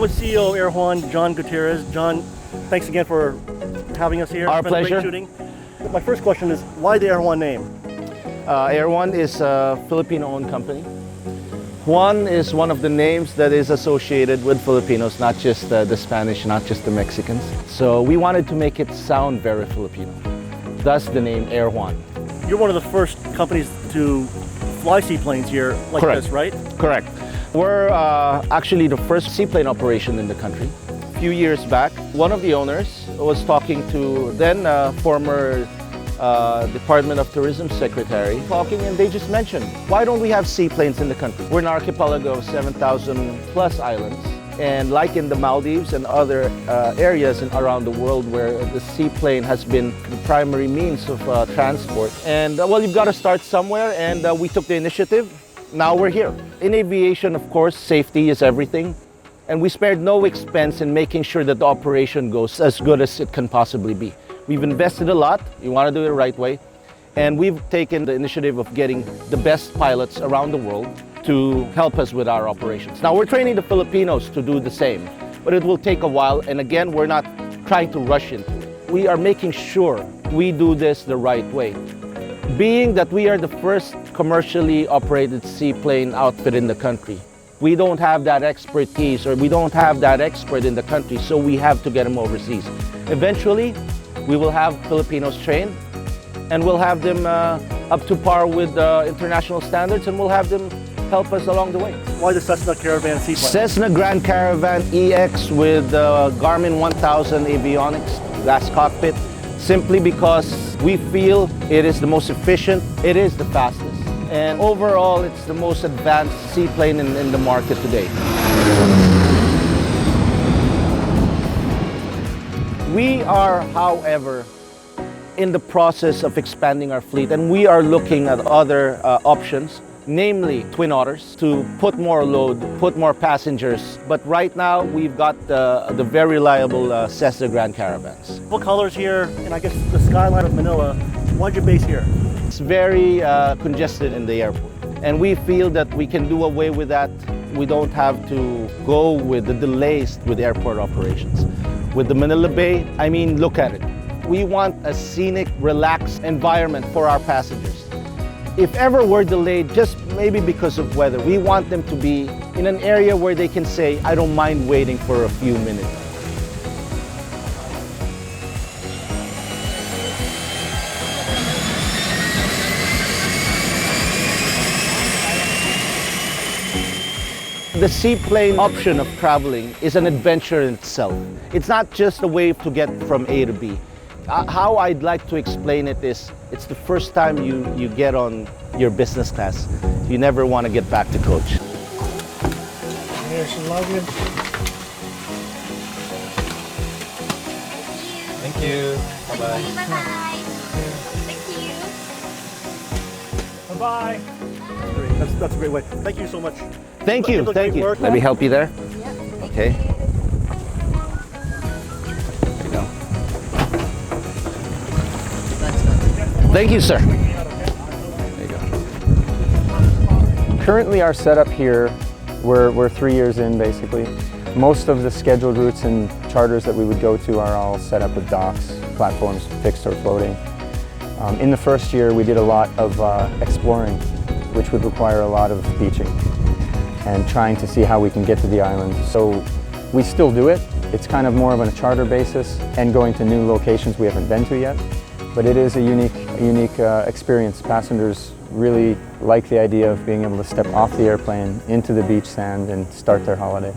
I'm with CEO Air Juan, John Gutierrez. John, thanks again for having us here. Our It's been a great pleasure. shooting. My first question is, why the Air Juan name? Air One is a Filipino-owned company. Juan is one of the names that is associated with Filipinos, not just the Spanish, not just the Mexicans. So we wanted to make it sound very Filipino. Thus the name Air Juan. You're one of the first companies to fly seaplanes here like Correct. this, right? Correct. We're actually the first seaplane operation in the country. A few years back, one of the owners was talking to then former Department of Tourism Secretary, and they just mentioned, why don't we have seaplanes in the country? We're an archipelago of 7,000 plus islands, and like in the Maldives and other areas around the world where the seaplane has been the primary means of transport. And well, you've got to start somewhere, and we took the initiative. Now we're here. In aviation, of course, safety is everything, and we spared no expense in making sure that the operation goes as good as it can possibly be. We've invested a lot. You want to do it the right way. And we've taken the initiative of getting the best pilots around the world to help us with our operations. Now, we're training the Filipinos to do the same, but it will take a while. And again, we're not trying to rush into it. We are making sure we do this the right way. Being that we are the first commercially operated seaplane outfit in the country, we don't have that expertise, or we don't have that expert in the country, so we have to get them overseas. Eventually, we will have Filipinos trained, and we'll have them up to par with international standards, and we'll have them help us along the way. Why the Cessna Caravan seaplane? Cessna Grand Caravan EX with Garmin 1000 avionics, glass cockpit, simply because we feel it is the most efficient, it is the fastest, and overall it's the most advanced seaplane in the market today. We are, however, in the process of expanding our fleet, and we are looking at other options, namely twin otters, to put more load, put more passengers. But right now, we've got the very reliable Cessna Grand Caravans. What colors here, and I guess the skyline of Manila, why'd you base here? It's very congested in the airport, and we feel that we can do away with that. We don't have to go with the delays with airport operations. With the Manila Bay, I mean, look at it. We want a scenic, relaxed environment for our passengers. If ever we're delayed, just maybe because of weather, we want them to be in an area where they can say, I don't mind waiting for a few minutes. The seaplane option of traveling is an adventure in itself. It's not just a way to get from A to B. How I'd like to explain it is, it's the first time you get on your business class. You never want to get back to coach. Here's some luggage. Thank you. Bye-bye. Bye-bye. Thank you. Bye-bye. Great. That's a great way. Thank you so much. Thank you, Look, thank great you. work. Let me help you there. Yep. Okay. There you go. Thank you, sir. There you go. Currently our setup here, we're 3 years in basically. Most of the scheduled routes and charters that we would go to are all set up with docks, platforms, fixed or floating. In the first year we did a lot of exploring, which would require a lot of beaching and trying to see how we can get to the islands. So we still do it. It's kind of more of on a charter basis and going to new locations we haven't been to yet. But it is a unique experience. Passengers really like the idea of being able to step off the airplane into the beach sand and start their holiday.